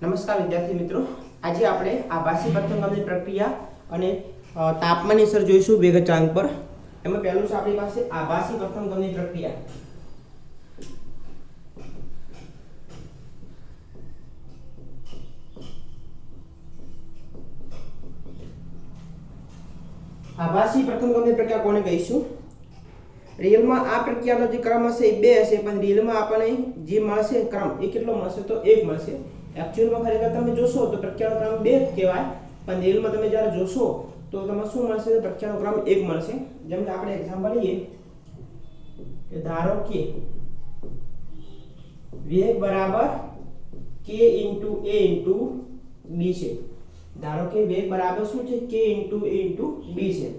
નમસ્કાર વિદ્યાર્થી મિત્રો, આજે આપણે આભાસી પ્રથમગામી પ્રક્રિયા અને તાપમાનની અસર જોઈશું વેગચાંક પર। એમાં પહેલું છે આપણી પાસે આભાસી પ્રથમગામી પ્રક્રિયા। આભાસી પ્રથમગામી પ્રક્રિયા કોને કહીશું? रियलમાં આ પ્રક્રિયાનો જે ક્રમ હશે એ 2 હશે, પણ રિયલમાં આપણને જે મળશે ક્રમ એ કેટલો મળશે તો 1 મળશે। एक्चुअलમાં ખરેખર તમે જોશો તો પ્રક્રિયાનો ક્રમ 2 કહેવાય, પણ રિયલમાં તમે જ્યારે જોશો તો તમને શું મળશે? પ્રક્રિયાનો ક્રમ 1 મળશે। જેમ કે આપણે એક્ઝામ્પલ લઈએ કે ધારો કે વેગ બરાબર k * a * b છે। ધારો કે વેગ બરાબર શું છે? k * a * b છે।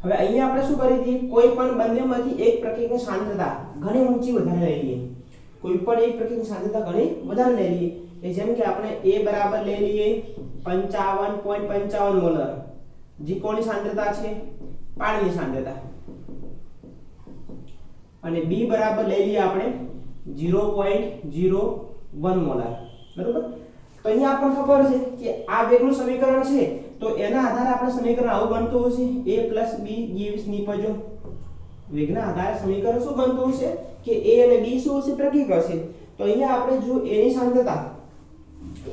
હવે અહીંયા આપણે શું કરી દઈએ? કોઈ પણ બંનેમાંથી એક પ્રક્રિયાની સાંદ્રતા ઘણી ઊંચી વધારે લઈ લઈએ। કોઈ પણ એક પ્રક્રિયાની સાંદ્રતા ઘણી વધારે લઈ લઈએ કે જેમ કે આપણે a બરાબર લઈ લઈએ 55.55 મોલર, જે કોની સાંદ્રતા છે? પાણીની સાંદ્રતા। અને b બરાબર લઈ લઈએ આપણે 0.01 મોલર, બરોબર। તો અહીંયા આપણને ખબર છે કે આ વેગનું સમીકરણ છે, તો એના આધારે આપણે સમીકરણ આવું બનતું હશે a + b gives નીપજો। વેગના આધારે સમીકરણ શું બનતું હશે કે a અને b શું હશે? પ્રતીક હશે। તો અહીંયા આપણે જો a ની સાંદ્રતા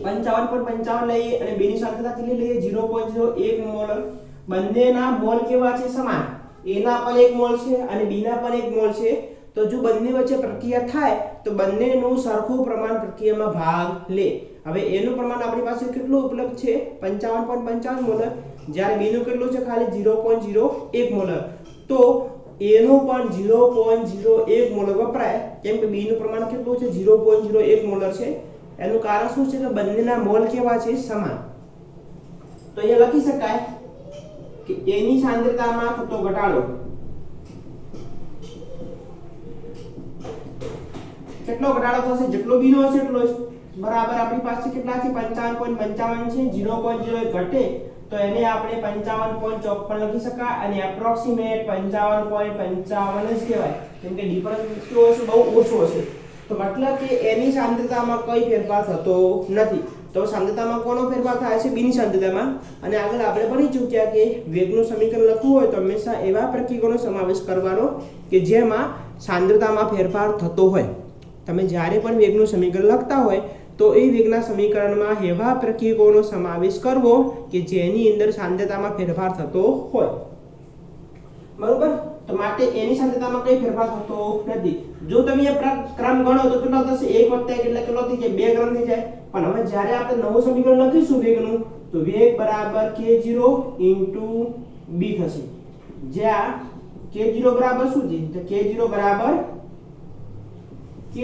55.55 લઈએ અને b ની સાંદ્રતા કેટલી લઈએ? 0.01 મોલ। બંનેના મોલ કેવા છે? સમાન। a ના પણ 1 મોલ છે અને b ના પણ 1 મોલ છે। તો જો બંને વચ્ચે પ્રક્રિયા થાય તો બંનેનું સરખું પ્રમાણ પ્રક્રિયામાં ભાગ લે। હવે a નું પ્રમાણ આપણી પાસે કેટલું ઉપલબ્ધ છે? 55.55 મોલ, જ્યારે b નું કેટલું છે? ખાલી 0.01 મોલ। તો a નું પણ 0.01 મોલ વપરાય, કેમ કે b નું પ્રમાણ કેટલું છે? 0.01 મોલર છે। એનું કારણ શું છે? કે બંનેના મોલ કેવા છે? સમાન। તો અહીંયા લખી શકાય કે a ની સાંદ્રતામાં થતો ઘટાડો કેટલો ઘટાડો થશે? જેટલો b નો હશે એટલો જ, બરાબર આપણી પાસે કેટલા છે? 55.55 છે। 0.01 ઘટે તો એને આપણે 55.54 લખી શકાય અને એપ્રોક્સિમેટ 55.55 જ કહેવાય, કેમ કે ડિફરન્સ શું હશે? બહુ ઓછો હશે। તો મતલબ કે a ની સાંદ્રતામાં કોઈ ફેરફાર થતો નથી। તો સાંદ્રતામાં કોનો ફેરફાર થાય છે? b ની સાંદ્રતામાં। અને આગળ આપણે ભણી ચૂક્યા કે વેગનું સમીકરણ લખવું હોય તો હંમેશા એવા પ્રતીકોનો સમાવેશ કરવાનો કે જેમાં સાંદ્રતામાં ફેરફાર થતો હોય। તમે જ્યારે પણ વેગનું સમીકરણ લખતા હોય તો એ વેગના સમીકરણમાં એવા પ્રતીકોનો સમાવેશ કરવો કે જેની અંદર સાંદ્રતામાં ફેરફાર થતો હોય, બરોબર। તો માટે a ની સાંદ્રતામાં કઈ ફેરફાર થતો નથી। જો તમે એ ક્રમ ગણો તો કેટલો થશે? 1 + 1 એટલે કેટલો થઈ જાય? 2 ક્રમ થઈ જાય। પણ હવે જ્યારે આપણે નવું સમીકરણ લખીશું વેગનું, તો વેગ બરાબર k0 * b થશે, જ્યાં k0 બરાબર શું છે? તો k0 બરાબર k *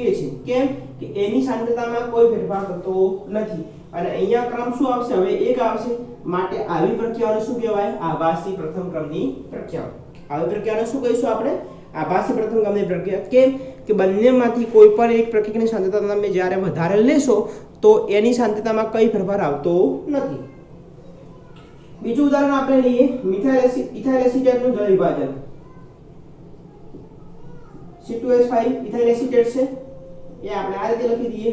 a છે। કેમ કે a ની સાંદ્રતામાં કોઈ ફેરફાર થતો નથી અને અહીંયા ક્રમ શું આવશે? હવે 1 આવશે। માટે આવી પ્રક્રિયાઓને શું કહેવાય? આભાસી પ્રથમ ક્રમની પ્રક્રિયાઓ। આવી પ્રક્રિયાને શું કહીશું આપણે? આભાસી પ્રથમ ક્રમની પ્રક્રિયા। કેમ કે બંનેમાંથી કોઈ પણ એક પ્રક્રિયાની સાંદ્રતા તમે જ્યારે વધારે લેશો તો એની સાંદ્રતામાં કઈ ફેરફાર આવતો નથી। બીજું ઉદાહરણ આપણે લઈએ ઇથાઇલ એસિટેટનું જળ વિભાજન। C2H5 ઇથાઇલ એસિટેટ છે, એ આપણે આ રીતે લખી દઈએ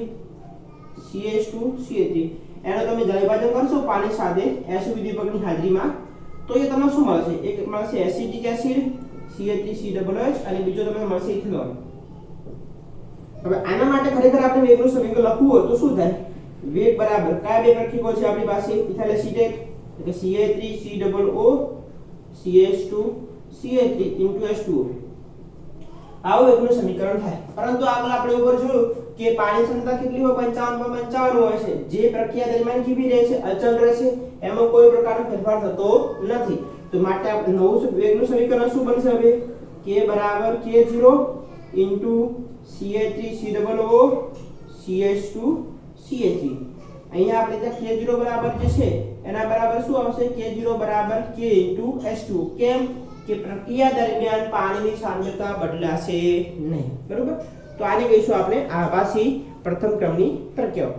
CH2CH3। એનો તમે જળ વિભાજન કરશો પાણી સાથે SO ઉદ્દીપકની હાજરીમાં તો એ તમને શું મળશે? એક મળશે એસિટિક એસિડ CH3COOH અને બીજો તમને મળશે ઇથેનોલ। હવે આના માટે ખરેખર આપણે વેગનું સમીકરણ લખવું હોય તો શું થાય? વેગ બરાબર કયા બે પ્રતીકો છે આપણી પાસે? ઇથાઇલ એસિટેટ એટલે CH3COO CH2CH3 H2O, આવું વેગનું સમીકરણ થાય। પરંતુ આગળ આપણે ઉપર જોયું કે પાણી સાંદ્રતા કેટલી હોય? 55.55 હોય છે, જે પ્રક્રિયા દરમિયાન કેવી રહે છે? અચળ રહે છે, એમાં કોઈ પ્રકારનો ફેરફાર થતો નથી। તો માટે આપણે નવું વેગનું સમીકરણ શું બનશે? હવે k બરાબર k0 * CH3COO CH2CH3। અહીંયા આપણે જે k0 બરાબર જે છે એના બરાબર શું આવશે? k0 બરાબર k * H2O। કેમ કે પ્રક્રિયા દરમિયાન પાણીની સાંદ્રતા બદલાશે નહીં, બરોબર। તો આને કહીશું આપણે આભાસી પ્રથમ ક્રમની પ્રક્રિયાઓ।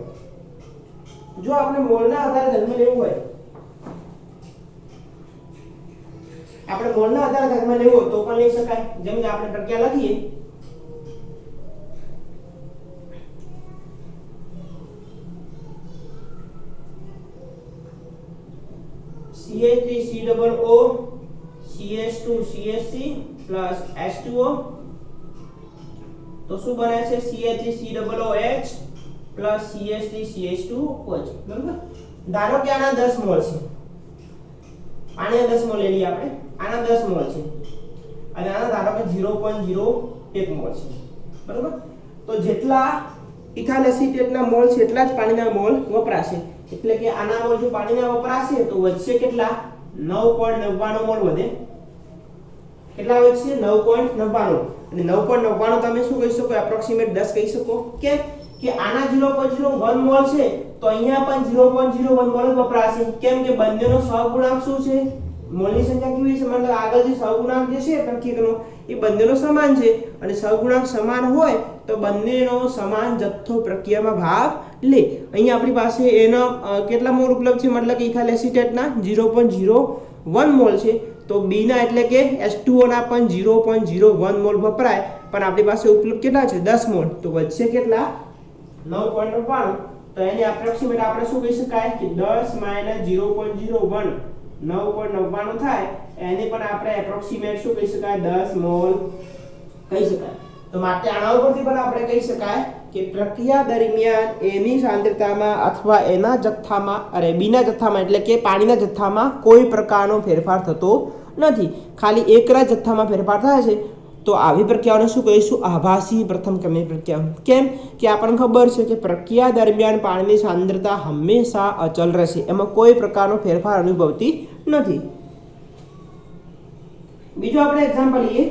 જો આપણે મોલના આધારે ધર્મ લેવું હોય, આપણે મોલના આધારે ધર્મ લેવો તો પણ લઈ શકાય। જેમ કે આપણે પ્રક્રિયા લખીએ CH3COO CH2CH3 પ્લસ H2O તો શું બને છે CH3COOH પ્લસ CH3CH2OH બરાબર। ધારો કે આના 10 મોલ છે, આને 10 મોલ લઈ લઈએ આપણે, આના 10 મોલ છે અને આના ધારો કે 0.01 મોલ છે બરાબર। તો જેટલા ઇથાઇલ એસિટેટના મોલ છે એટલા જ પાણીના મોલ વપરાશે, એટલે કે આના મોલ જો પાણીના વપરાશે તો વધશે કેટલા 9.99 મોલ વધે, કેટલા વધશે 9.99 અને 9.99 તમે શું કહી શકો એપ્રોક્સિમેટ 10 કહી શકો કે આના 0.01 મોલ છે તો અહીંયા પણ 0.01 મોલ જ વપરાશે, કેમ કે બંનેનો સહગુણાંક શું છે મોલની સંખ્યા કેવી છે મતલબ આગળ જે સહગુણાંક જે છે પ્રક્રિયકનો એ બંનેનો સમાન છે અને સહગુણાંક સમાન હોય તો બંનેનો સમાન જથ્થો પ્રક્રિયામાં ભાગ લે। અહીંયા આપણી પાસે એનો કેટલા મોલ ઉપલબ્ધ છે મતલબ કે ઇથાઇલ એસિટેટના 0.01 મોલ છે, તો B ના એટલે કે H2O ના પણ 0.01 મોલ વપરાય પણ આપણી પાસે ઉપલબ્ધ કેટલા છે 10 મોલ, તો વધશે કેટલા 9.99 તો એની એપ્રોક્સિમેટ આપણે શું કહી શકાય કે 10 - 0.01 9.99 થાય, એને પણ આપણે એપ્રોક્સિમેટ શું કહી શકાય 10 મોલ કહી શકાય। તો માટે આના ઉપરથી પણ આપણે કહી શકાય કે પ્રક્રિયા દરમિયાન એની સાંદ્રતામાં અથવા એના જથ્થામાં B ના જથ્થામાં એટલે કે પાણીના જથ્થામાં કોઈ પ્રકારનો ફેરફાર થતો નથી, ખાલી એકલા જથ્થામાં ફેરફાર થાય છે, તો આવી પ્રક્રિયાઓને શું કહીશું આભાસી પ્રથમ ક્રમની પ્રક્રિયા। કેમ કે આપણને ખબર છે કે પ્રક્રિયા દરમિયાન પાણીની સાંદ્રતા હંમેશા અચલ રહેશે, એમાં કોઈ પ્રકારનો ફેરફાર અનુભવતી નથી। બીજો આપણે એક્ઝામ્પલ લઈએ,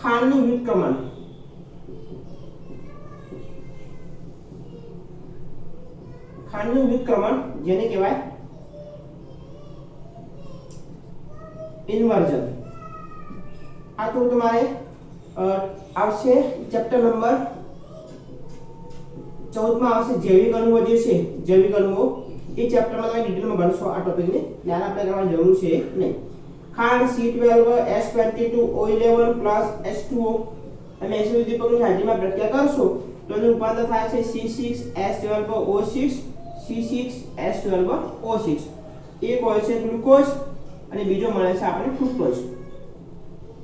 ખાંડનું વ્યુત્ક્રમણ। ખાંડનું વ્યુત્ક્રમણ જેને કહેવાય ઇન્વર્ઝન। આ તો તમારે આવશે ચેપ્ટર નંબર 14 માં આવશે જૈવિક અણુઓ જે છે જૈવિક અણુઓ, એ ચેપ્ટરમાં તમે ડિટેલમાં ભણશો, આ ટોપિકને ધ્યાન આપણે કરવાની જરૂર છે નહીં। ખાંડ C12 S22O11 H2O અને એસિડ ઉદ્દીપકની હાજરીમાં પ્રક્રિયા કરશો તો એનું રૂપાંતર થાય છે C6H12O6 C6H12O6, એક હોય છે ગ્લુકોઝ અને બીજો મળે છે આપણે ફ્રુક્ટોઝ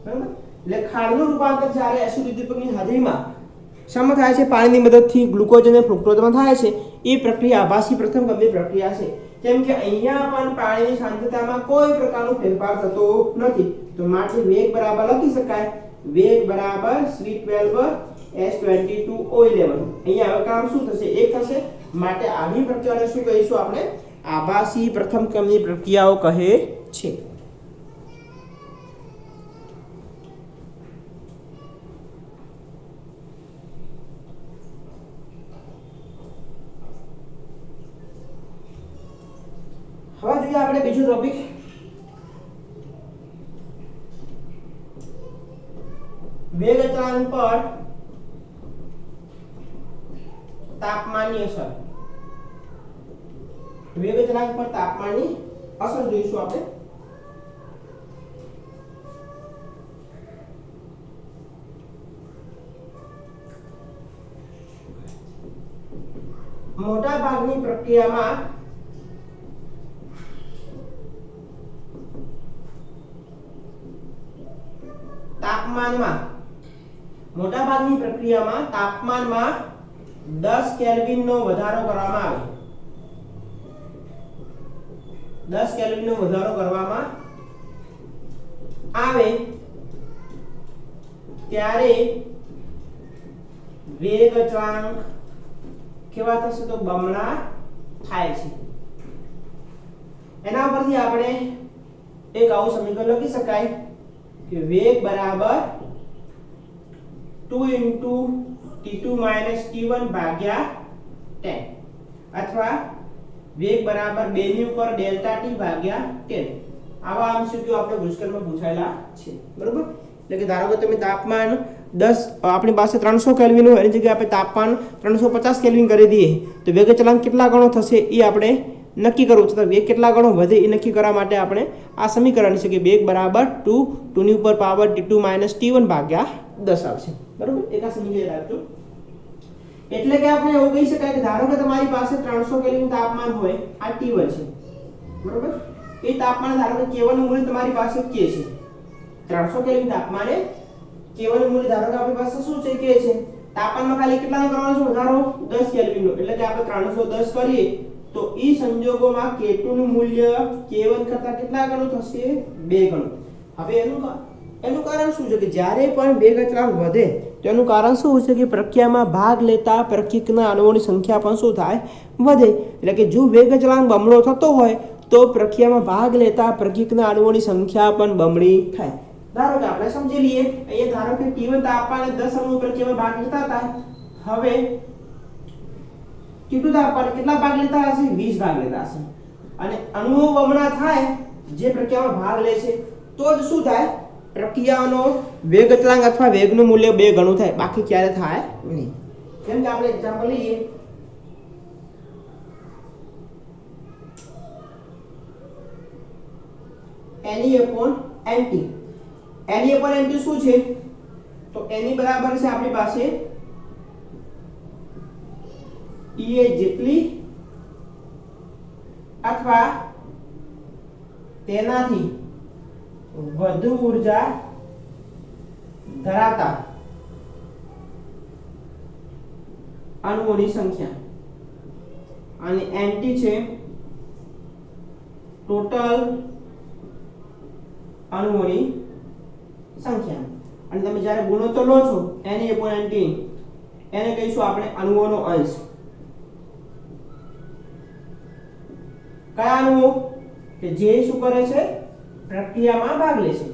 બરાબર। એટલે ખાંડનું રૂપાંતર જ્યારે એસિડ ઉદ્દીપકની હાજરીમાં શામાં થાય છે પાણીની મદદથી ગ્લુકોઝ અને ફ્રુક્ટોઝમાં થાય છે, એ પ્રક્રિયા આભાસી પ્રથમ ક્રમની પ્રક્રિયા છે, કેમ કે અહીંયા પણ પાણીની સાંદ્રતામાં કોઈ પ્રકારનો ફેરફાર થતો નથી, તો માટે વેગ બરાબર લખી શકાય વેગ બરાબર C12H22O11। અહીંયા હવે કામ શું થશે એક થશે, માટે આવી પ્રક્રિયાને શું કહીશું આપણે આભાસી પ્રથમ ક્રમની પ્રક્રિયાઓ કહે છે। હવે જોઈએ આપણે બીજો ટોપિક, વેગ અચળાંક પર તાપમાનની અસર। વેગ અચળાંક પર તાપમાનની અસર જોઈશું આપણે। મોટા ભાગની પ્રક્રિયામાં મોટાભાગની પ્રક્રિયામાં તાપમાનમાં 10 કેલ્વિનનો વધારો કરવામાં આવે, 10 કેલ્વિનનો વધારો કરવામાં આવે ત્યારે વેગ અચળાંક કેવા થશે તો બમણા થાય છે। એના પરથી આપણે એક આવું સમીકરણ લખી શકાય કે વેગ બરાબર 2 T2 - T1 ભાગ્યા 10 અથવા વેગ બરાબર 2 ની ઉપર ડેલ્ટા T ભાગ્યા 10। આવા એમસીક્યુ આપણે ભૂતકાળમાં પૂછાયેલા છે બરોબર। એટલે કે ધારો કે તમે તાપમાન 10 આપણી પાસે 300 કેલ્વિન હોય એની જગ્યાએ આપણે તાપમાન 350 કેલ્વિન કરી દઈએ તો વેગ અચળાંક કેટલા ગણો થશે એ આપણે નક્કી કરવું છે, તો વેગ કેટલા ગણો વધે એ નક્કી કરવા માટે આપણે આ સમીકરણ છે કે વેગ બરાબર 2 ની ઉપર પાવર T2 - T1 ભાગ્યા 10 આવશે બરોબર। એક આ સમીકરણ રાખજો। એટલે કે આપણે એવું કહી શકાય કે ધારો કે તમારી પાસે 300 કેલ્વિન તાપમાન હોય, આ T1 છે બરોબર, એ તાપમાન ધારો કે K1 નું મૂલ્ય તમારી પાસે K છે, 300 કેલ્વિન તાપમાને K1 નું મૂલ્ય ધારો કે આપણી પાસે શું છે K છે, તાપમાનમાં ખાલી કેટલાનો કરવાનો છે વધારો 10 કેલ્વિન નો, એટલે કે આપણે 310 કરીએ તો ઈ સંજોગોમાં K2 નું મૂલ્ય K1 કરતા કેટલા ગણું થશે 2 ગણું। હવે એનું કારણ શું છે કે જ્યારે પણ વેગ અચળાંક વધે તો એનું કારણ શું છે કે પ્રક્રિયામાં ભાગ લેતા પ્રક્રિયકના અણુઓની સંખ્યા પણ શું થાય વધે, એટલે કે જો વેગ અચળાંક બમણો થતો હોય તો પ્રક્રિયામાં ભાગ લેતા પ્રક્રિયકના અણુઓની સંખ્યા પણ બમણી થાય। ધારો કે આપણે સમજી લઈએ, અહીંયા ધારો કે T1 તાપમાને 10 અણુઓ પ્રક્રિયામાં ભાગ લેતા હતા, હવે T2 તાપમાને કેટલા ભાગ લેતા હશે 20 ભાગ લેતા હશે, અને અણુઓ બમણા થાય જે પ્રક્રિયામાં ભાગ લે છે તો જ શું થાય પ્રક્રિયાનો વેગ અચળાંક અથવા વેગનું મૂલ્ય 2 ગણું થાય, બાકી ક્યારે થાય નહીં। જેમ કે આપણે એક્ઝામ્પલ લઈએ, Ne/Nt, Ne/Nt શું છે તો Ne બરાબર છે આપણી પાસે Ea જેટલી અથવા તેનાથી વધુ ઊર્જા ધરાવતા અણુઓની સંખ્યા, અને Nt છે ટોટલ અણુઓની સંખ્યા, અને તમે જ્યારે ગુણોત્તર લો છો Ne/Nt, એને કહીશું આપણે અણુઓનો અંશ। કયા અણુઓ કે જે શું કરે છે પ્રક્રિયામાં ભાગ લે છે,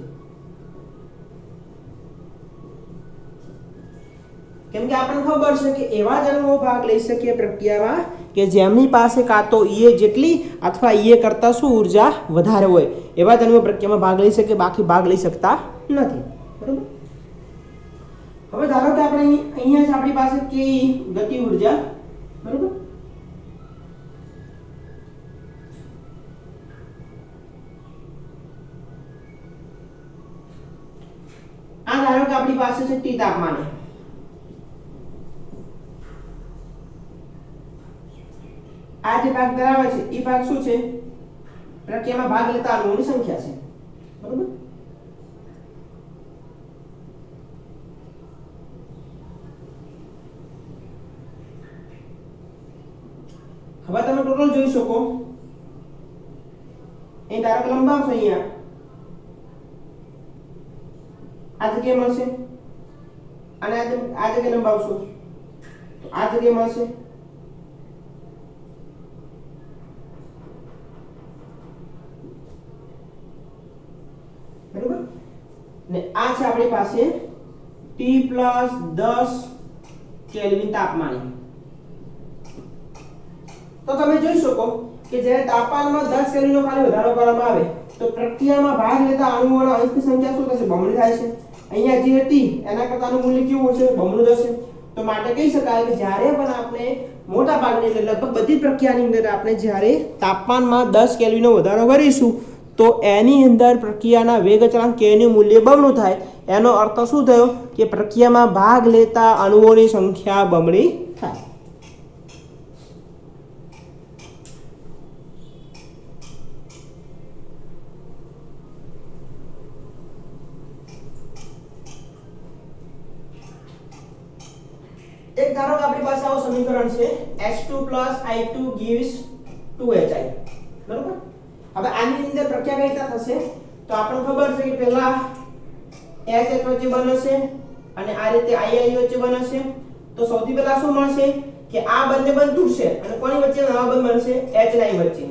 કેમ કે આપણને ખબર છે કે એવા જ અણુઓ ભાગ લઈ શકે પ્રક્રિયામાં કે જેમની પાસે કાં તો Ea જેટલી અથવા Ea કરતા શું ઊર્જા વધારે હોય, એવા જ અણુઓ પ્રક્રિયામાં ભાગ લઈ શકે, બાકી ભાગ લઈ શકતા નથી બરોબર। હવે ધારો કે આપણે અહીંયા છે આપણી પાસે Ke ગતિ ઊર્જા બરોબર, આ ધારો કે આપણી પાસે છે T તાપમાને, આ જે ભાગ ધરાવે છે એ ભાગ શું છે પ્રક્રિયામાં ભાગ લેતા અણુઓની સંખ્યા છે બરોબર। હવે તમે ટોટલ જોઈ શકો, એ ધારો કે લંબાવશો અહીંયા આ જગ્યાએ મળશે, અને આ જગ્યાએ લંબાવશો તો આ જગ્યાએ મળશે, બરોબર, ને આ છે આપણી પાસે T+10 કેલ્વિન તાપમાને। તો તમે જોઈ શકો કે જ્યારે તાપમાનમાં 10 કેલ્વિનનો ખાલી વધારો કરવામાં આવે તો પ્રક્રિયામાં ભાગ લેતા અણુઓના અંશની સંખ્યા શું થશે બમણી થાય છે, અહીંયા જે હતી એના કરતાનું મૂલ્ય કેવું હશે બમણું થશે। તો માટે કહી શકાય કે જ્યારે પણ આપણે મોટા ભાગની એટલે લગભગ બધી પ્રક્રિયાની અંદર આપણે જ્યારે તાપમાનમાં 10 કેલ્વિનનો વધારો કરીશું તો એની અંદર પ્રક્રિયાના વેગ અચળાંક K નું મૂલ્ય બમણું થાય। એનો અર્થ શું થયો કે પ્રક્રિયામાં ભાગ લેતા અણુઓની સંખ્યા બમણી થાય। એક ધારો કે આપણી પાસે આવું સમીકરણ છે H2 + I2 gives 2Hi બરોબર। હવે આની અંદર પ્રક્રિયા કઈ રીતે થશે તો આપણને ખબર છે કે પહેલા HH વચ્ચે બનશે અને આ રીતે II વચ્ચે બનશે, તો સૌથી પહેલા શું મળશે કે આ બંને બંધ તૂટશે અને કોની વચ્ચે નવા બંધ બનશે H અને I વચ્ચે,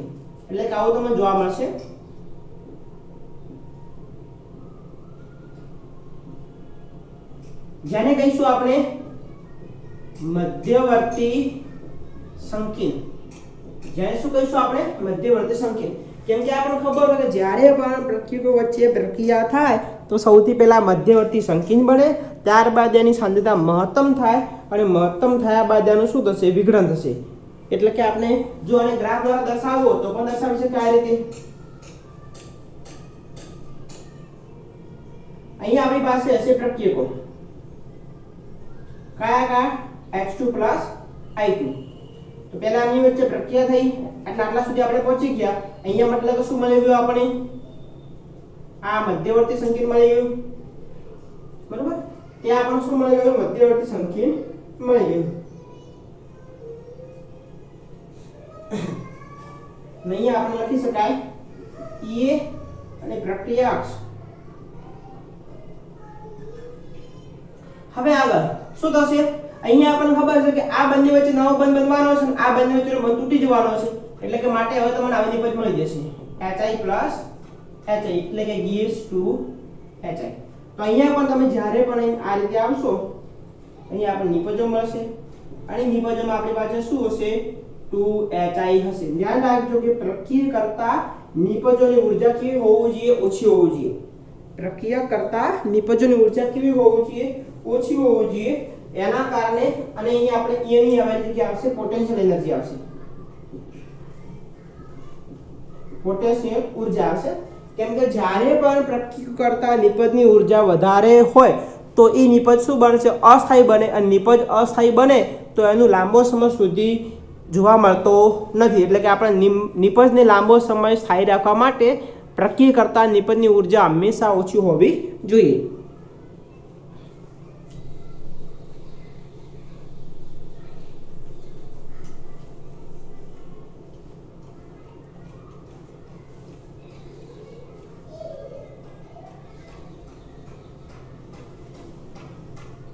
એટલે કે આવું તમને જોવા મળશે। જેને કહીશું આપણે મધ્યવર્તી સંકીર્ણ, જેને શું કહીશું આપણે મધ્યવર્તી સંકીર્ણ, કેમ કે આપણને ખબર હોય કે જ્યારે પણ પ્રક્રિયકો વચ્ચે પ્રક્રિયા થાય તો સૌથી પહેલા મધ્યવર્તી સંકીર્ણ બને, ત્યારબાદ એની સાંદ્રતા મહત્તમ થાય અને મહત્તમ થયા બાદ એનું શું થશે વિઘટન થશે। એટલે કે આપણે જો આને ગ્રાફ દ્વારા દર્શાવવો તો પણ દર્શાવી શકાય આ રીતે। અહીંયા આપણી પાસે હશે પ્રક્રિયકો, કયા કયા H2 પ્લસ I2. તો પહેલા આની વચ્ચે પ્રક્રિયા થઈ એટલે આટલા સુધી આપણે પહોંચી ગયા. અહીંયા મતલબ કે શું મળી ગયું આપણે? આ મધ્યવર્તી સંકેત મળી ગયું, બરોબર? ત્યાં આપણને શું મળી ગયું? મધ્યવર્તી સંકેત મળી ગયું. અહીંયા આપણે લખી શકાય EA અને પ્રક્રિયા અક્ષ. હવે આગળ શું થશે? અહીંયા આપણને ખબર છે કે આ બંને વચ્ચે નવો બંધ બનવાનો છે અને આ બંને વચ્ચેનો બંધ તૂટી જવાનો છે, એટલે કે માટે હવે તમને આવી નિપજ મળી જશે HI પ્લસ HI, એટલે કે gives to HI. તો અહીંયા પણ તમે જ્યારે પણ આ રીતે આવશો અહીંયા આપણને નિપજો મળશે અને નિપજોમાં આપણી પાસે શું હશે? 2HI હશે. ધ્યાન રાખજો કે પ્રક્રિયા કરતા નિપજોની ઊર્જા કેવી હોવી જોઈએ? ઓછી હોવી જોઈએ. પ્રક્રિયા કરતા નિપજોની ઊર્જા કેવી હોવી જોઈએ? ઓછી હોવી જોઈએ. એના કારણે અને અહીંયા આપણે E ની હવે જગ્યા આવશે પોટેન્શિયલ એનર્જી આવશે, પોટેન્શિયલ ઊર્જા આવશે. કેમ કે જ્યારે પણ પ્રક્રિયા કરતા નિપજની ઊર્જા વધારે હોય તો એ નિપજ શું બનશે? અસ્થાયી બને, અને નિપજ અસ્થાયી બને તો એનું લાંબો સમય સુધી જોવા મળતો નથી. એટલે કે આપણે નિપજને લાંબો સમય સ્થાયી રાખવા માટે પ્રક્રિયા કરતા નિપજની ઊર્જા હંમેશા ઓછી હોવી જોઈએ.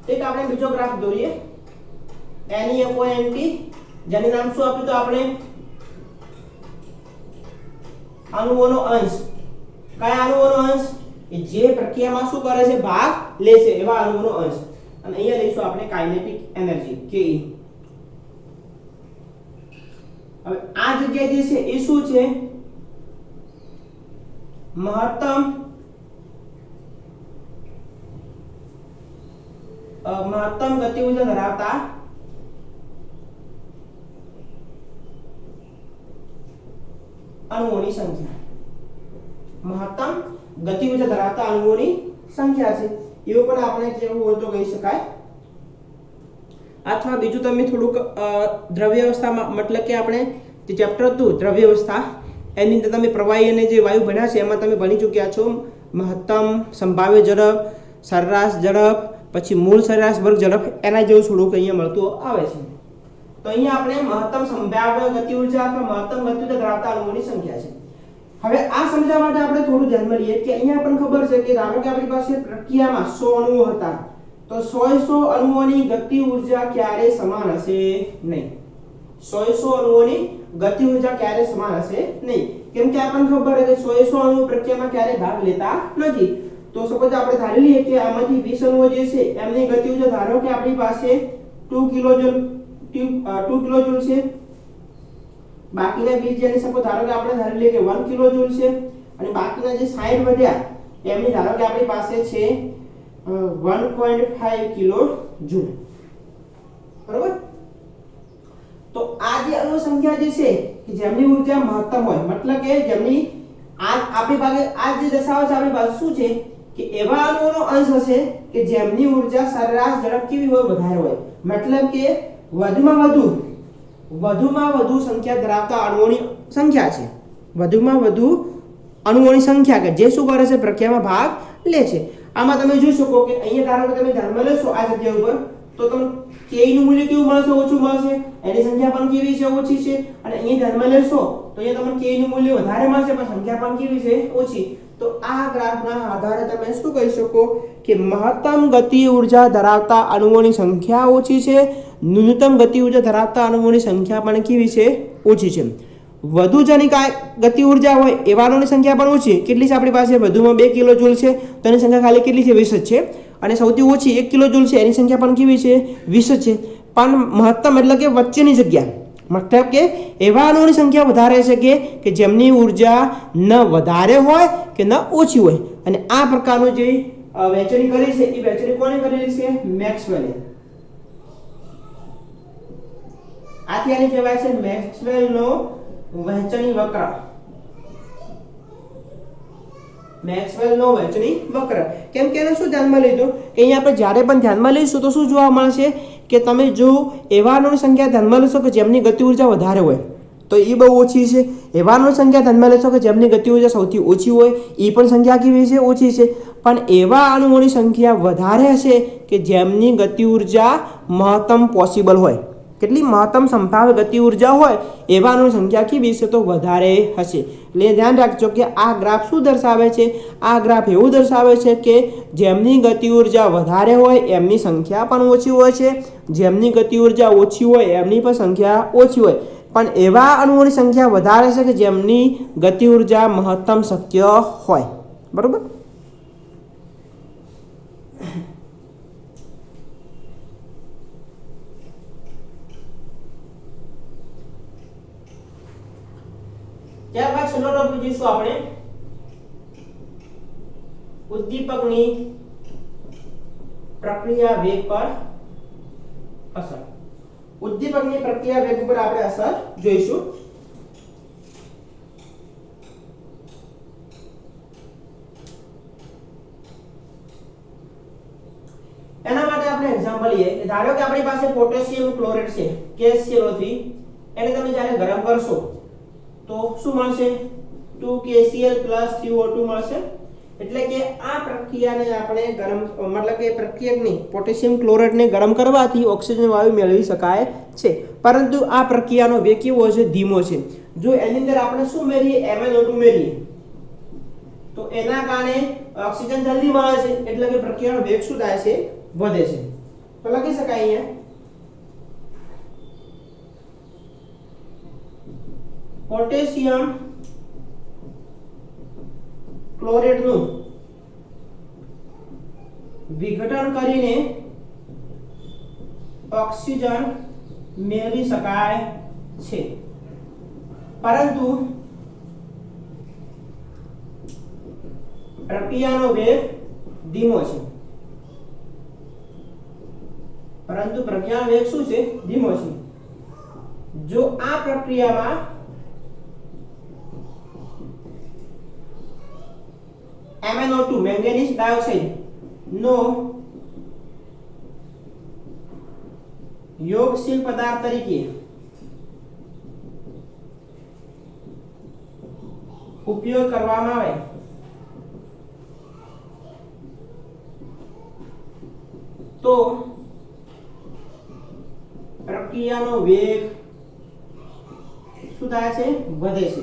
એક આપણે બીજો ગ્રાફ દોરીએ NeFoNT, જેનું નામ શું આપ્યું? તો આપણે અણુઓનો અંશ. કયા અણુઓનો અંશ? જે પ્રક્રિયામાં શું કરે છે? ભાગ લે છે એવા અણુઓનો અંશ. અને અહીંયા લઈશું આપણે કાઇનેટિક એનર્જી Ke. હવે આ જગ્યા જે છે એ શું છે? મહત્તમ ગતિ ઊર્જા ધરાવતા અણુઓની સંખ્યા. મહત્તમ ગતિ ઊર્જા ધરાવતા અણુઓની સંખ્યા છે એવું પણ આપણે કેવું હોય તો કહી શકાય. અથવા બીજું તમે થોડુંક દ્રવ્ય અવસ્થામાં, મતલબ કે આપણે જે ચેપ્ટર હતું દ્રવ્ય અવસ્થા એની અંદર તમે પ્રવાહી અને જે વાયુ ભણ્યા છે એમાં તમે ભણી ચૂક્યા છો. મહત્તમ સંભાવ્ય ઝડપ, સરેરાશ ઝડપ, પછી મૂળ સરેરાશ વર્ગ ઝડપ, એના જેવું થોડુંક અહીંયા મળતું આવે છે. તો અહીંયા આપણે મહત્તમ સંભાવ્ય ગતિ ઊર્જા અથવા મહત્તમ ગતિ ઊર્જા ધરાવતા અણુઓની સંખ્યા છે. હવે આ સમજવા માટે આપણે થોડું ધ્યાનમાં લઈએ કે અહીંયા આપણને ખબર છે કે ધારો કે આપણી પાસે પ્રક્રિયામાં 100 અણુઓ હતા તો 100 અણુઓની ગતિ ઊર્જા ક્યારે સમાન હશે નહીં. 100 અણુઓની ગતિ ઊર્જા ક્યારે સમાન હશે નહીં. કેમ કે આપણને ખબર છે કે 100 અણુઓ પ્રક્રિયામાં ક્યારે ભાગ લેતા નથી. તો સપોઝ આપણે ધારી લઈએ કે આમાંથી 20 અણુઓ જે છે એમની ગતિ ઊર્જા ધારો કે આપણી પાસે 2 કિલોજૂલ છે, બાકીના 20 જેની સપોઝ ધારો કે આપણે ધારી લઈએ કે 1 કિલોજૂલ છે, અને બાકીના જે 60 વધ્યા એમની ધારો કે આપણી પાસે છે 1.5 કિલોજૂલ. બરોબર? તો આ જે અણુ સંખ્યા જે છે કે જેમની ઊર્જા મહત્તમ હોય, મતલબ કે જેમની આપણી પાસે આ જે દર્શાવે છે આપણી પાસે શું છે કે એવા અણુઓનો અંશ હશે કે જેમની ઊર્જા સરેરાશ ઝડપ કેવી હોય? વધારે હોય. મતલબ કે વધુમાં વધુ સંખ્યા ધરાવતા અણુઓની સંખ્યા છે. વધુમાં વધુ અણુઓની સંખ્યા કે જે શું કરે છે? પ્રક્રિયામાં ભાગ લે છે. આમાં તમે જોઈ શકો કે અહીંયા ધારો કે તમે ધ્યાનમાં લેશો આ જગ્યા ઉપર તો તમને Ke નું મૂલ્ય કેવું મળશે? ઓછું મળશે. એની સંખ્યા પણ કેવી છે? ઓછી છે. અને અહીંયા ધ્યાનમાં લેશો તો અહીંયા તમને Ke નું મૂલ્ય વધારે મળશે પણ સંખ્યા પણ કેવી છે? ઓછી. તો આ ગ્રાફના આધારે તમે શું કહી શકો કે મહત્તમ ગતિ ઊર્જા ધરાવતા અણુઓની સંખ્યા ઓછી છે, ન્યૂનતમ ગતિ ઊર્જા ધરાવતા અણુઓની સંખ્યા પણ કેવી છે? ઓછી છે. વધુ જેની ગતિ ઊર્જા હોય એવા અણુઓની સંખ્યા પણ ઓછી. કેટલી છે આપણી પાસે? વધુમાં 2 કિલોજૂલ છે તો એની સંખ્યા ખાલી કેટલી છે? 20 જ છે. અને સૌથી ઓછી 1 કિલોજૂલ છે એની સંખ્યા પણ કેવી છે? 20 જ છે. પણ મહત્તમ એટલે કે વચ્ચેની જગ્યા, મતલબ કે એવા અણુઓની સંખ્યા વધારે છે કે જેમની ઊર્જા ન વધારે હોય કે ન ઓછી હોય. અને આ પ્રકારનું જે વહેંચણી કરી છે એ વહેંચણી કોણે કરેલી છે? મેક્સવેલે. આથી આને કહેવાય છે મેક્સવેલનો વહેંચણી વક્ર. મેક્સવેલનો વહેંચણી વક્ર. કેમ કે એને શું ધ્યાનમાં લીધું કે અહીંયા આપણે જ્યારે પણ ધ્યાનમાં લઈશું તો શું જોવા મળશે કે તમે જો એવા અણુની સંખ્યા ધ્યાનમાં લેશો કે જેમની ગતિ ઉર્જા વધારે હોય તો એ બહુ ઓછી છે. એવા અણુની સંખ્યા ધ્યાનમાં લેશો કે જેમની ગતિ ઉર્જા સૌથી ઓછી હોય એ પણ સંખ્યા કેવી છે? ઓછી છે. પણ એવા અણુઓની સંખ્યા વધારે હશે કે જેમની ગતિ ઉર્જા મહત્તમ પોસિબલ હોય. કેટલી મહત્તમ સંભાવ્ય ગતિ ઉર્જા હોય એવા અણુની સંખ્યા કેવી છે? તો વધારે હશે. એટલે ધ્યાન રાખજો કે આ ગ્રાફ શું દર્શાવે છે? આ ગ્રાફ એવું દર્શાવે છે કે જેમની ગતિ ઉર્જા વધારે હોય એમની સંખ્યા પણ ઓછી હોય છે, જેમની ગતિ ઉર્જા ઓછી હોય એમની પણ સંખ્યા ઓછી હોય. પણ એવા અણુઓની સંખ્યા વધારે છે કે જેમની ગતિ ઉર્જા મહત્તમ શક્ય હોય. બરોબર? ત્યારબાદ છેલ્લો ટોપિક જોઈશું આપણે ઉદ્દીપકની પ્રક્રિયા વેગ પર અસર. ઉદ્દીપકની પ્રક્રિયા વેગ પર આપણે અસર જોઈશું. એના માટે આપણે એક્ઝામ્પલ લઈએ કે ધારો કે આપણી પાસે પોટેશિયમ ક્લોરાઇડ છે KClO3 એને તમે જ્યારે ગરમ કરશો તો શું મળશે? 2KCl + 3O2 મળશે. એટલે કે આ પ્રક્રિયાને આપણે ગરમ મતલબ કે પ્રક્રિયકની પોટેશિયમ ક્લોરાઇડને ગરમ કરવાથી ઓક્સિજન વાયુ મેળવી શકાય છે. પરંતુ આ પ્રક્રિયાનો વેગ કેવો છે? ધીમો છે. જો એની અંદર આપણે શું મેળવીએ? MnO2 મેળવીએ તો એના કારણે ઓક્સિજન જલ્દી મળે છે એટલે કે પ્રક્રિયાનો વેગ શું થાય છે? વધે છે. તો લખી શકાય અહીંયા પોટેશિયમ ક્લોરાઇડનું વિઘટન કરીને ઓક્સિજન મેળવી શકાય છે, પરંતુ પ્રક્રિયાનો વેગ ધીમો છે. પરંતુ પ્રક્રિયાનો વેગ શું છે? ધીમો છે. જો આ પ્રક્રિયામાં MnO2 મેંગેનીઝ ડાયોક્સાઇડ નો યોગશીલ પદાર્થ તરીકે ઉપયોગ કરવામાં આવે તો પ્રક્રિયાનો વેગ શું થાય છે? વધે છે.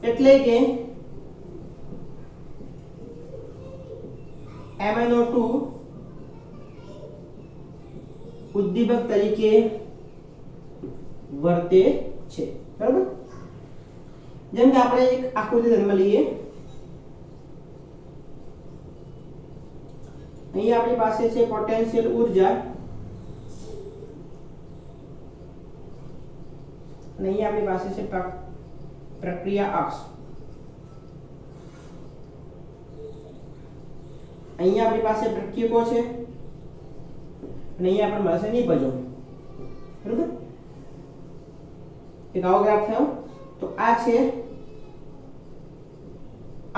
એટલે કે MnO2 ઉદ્દીપક તરીકે વર્તે છે. બરાબર? જેમ કે આપણે એક આકૃતિ ધ્યાનમાં લઈએ. અહીં આપણી પાસે છે પોટેન્શિયલ ઊર્જા અને અહીં આપણી પાસે છે પ્રક્રિયા અક્ષ. અહીંયા આપણી પાસે પ્રક્રિયકો છે અને અહીંયા આપણે મળશે નિપજો. બરાબર? એક આવો ગ્રાફ થયો. તો આ છે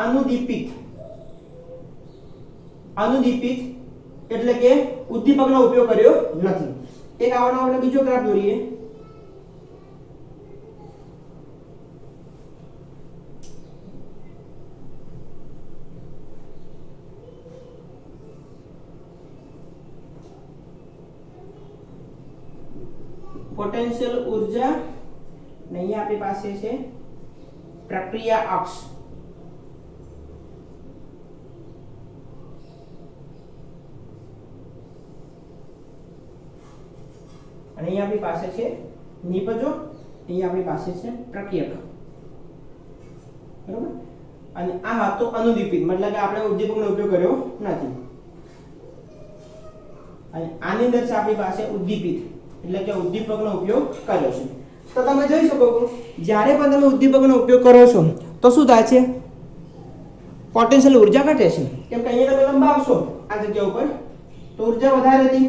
અનુદીપિત. અનુદીપિત એટલે કે ઉદ્દીપકનો ઉપયોગ કર્યો નથી. એક આવાનો આપણે બીજો ગ્રાફ દોરીએ. પોટેન્શિયલ ઊર્જા અને અહીંયા આપણી પાસે છે પ્રક્રિયા અક્ષ. અને અહીંયા આપણી પાસે છે નિપજો, અહીંયા આપણી પાસે છે પ્રક્રિયક. બરોબર? અને આ હતો અનુદીપિત મતલબ કે આપણે ઉદ્દીપકનો ઉપયોગ કર્યો નથી. અને આની અંદર છે આપણી પાસે ઉદ્દીપિત એટલે કે ઉદ્દીપકનો ઉપયોગ કર્યો છે. તો તમે જોઈ શકો છો જ્યારે પણ તમે ઉદ્દીપકનો ઉપયોગ કરો છો તો શું થાય છે? પોટેન્શિયલ ઊર્જા ઘટે છે. કેમ કે અહીંયા તમે લંબાવશો આ જગ્યા ઉપર તો ઊર્જા વધારે હતી,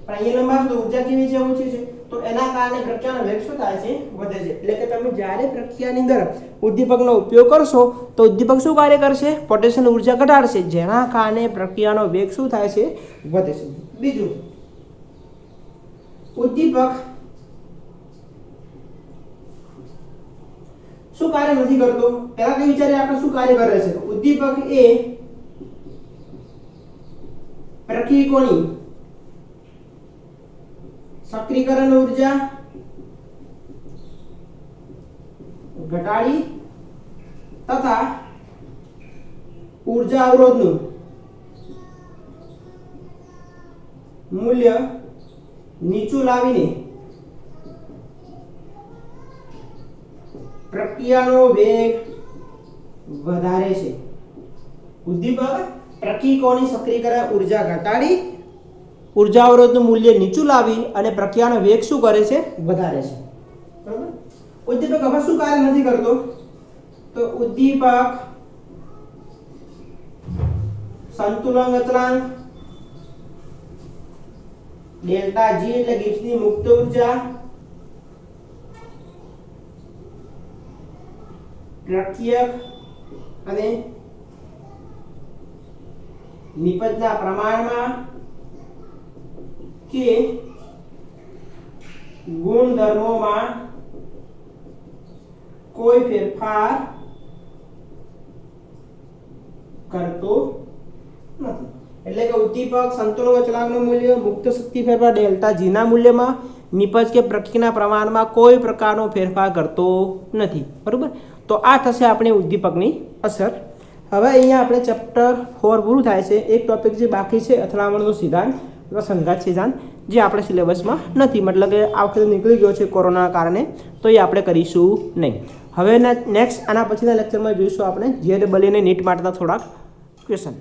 પણ અહીંયા લંબાવશો તો ઊર્જા કેવી છે? ઓછી છે. તો એના કારણે પ્રક્રિયાનો વેગ શું થાય છે? વધે છે. એટલે કે તમે જ્યારે પ્રક્રિયાની અંદર ઉદ્દીપકનો ઉપયોગ કરશો તો ઉદ્દીપક શું કાર્ય કરશે? પોટેન્શિયલ ઊર્જા ઘટાડશે, જેના કારણે પ્રક્રિયાનો વેગ શું થાય છે? વધે છે. બીજું, ઉદ્દીપક શું કાર્ય નથી કરતો? પહેલા તો વિચારીએ આપણે શું કાર્ય કરે છે. ઉદ્દીપક એ પ્રક્રિયકોની સક્રિયકરણ ઊર્જા ઘટાડી તથા ઊર્જા અવરોધનું મૂલ્ય નીચું લાવીને પ્રક્રિયાનો વેગ વધારે છે. ઉદ્દીપક પ્રક્રિયકોની સક્રિયકરણ ઊર્જા ઘટાડી ઊર્જા અવરોધનું મૂલ્ય નીચું લાવી અને પ્રક્રિયાનો વેગ શું કરે છે? વધારે છે. બરાબર. ઉદ્દીપક હવે શું કાર્ય નથી કરતો? તો ઉદ્દીપક સંતુલન અચળાંક ડેલ્ટા જી એટલે ગિબ્સની મુક્ત ઊર્જા પ્રક્રિયક અને નિપજના પ્રમાણમાં કે ગુણધર્મોમાં કોઈ ફેરફાર કરતો નથી. એટલે કે ઉદ્દીપક સંતુલન અચળાંકનું મૂલ્ય, મુક્ત શક્તિ ફેરફાર ડેલ્ટા જી ના મૂલ્યમાં, નિપજ કે પ્રક્રિયાના પ્રમાણમાં કોઈ પ્રકારનો ફેરફાર કરતો નથી. બરોબર. તો આ થશે આપણી ઉદ્દીપકની અસર. હવે અહીંયા આપણે ચેપ્ટર 4 પૂરું થાય છે. એક ટોપિક જે બાકી છે અથડામણનો સિદ્ધાંત અથવા સંઘાત સિદ્ધાંત, જે આપણે સિલેબસમાં નથી, મતલબ કે આ વખતે નીકળી ગયો છે કોરોનાના કારણે, તો એ આપણે કરીશું નહીં. હવે નેક્સ્ટ આના પછીના લેક્ચરમાં જોઈશું આપણે JEE અને NEET માટેના થોડાક ક્વેશ્ચન.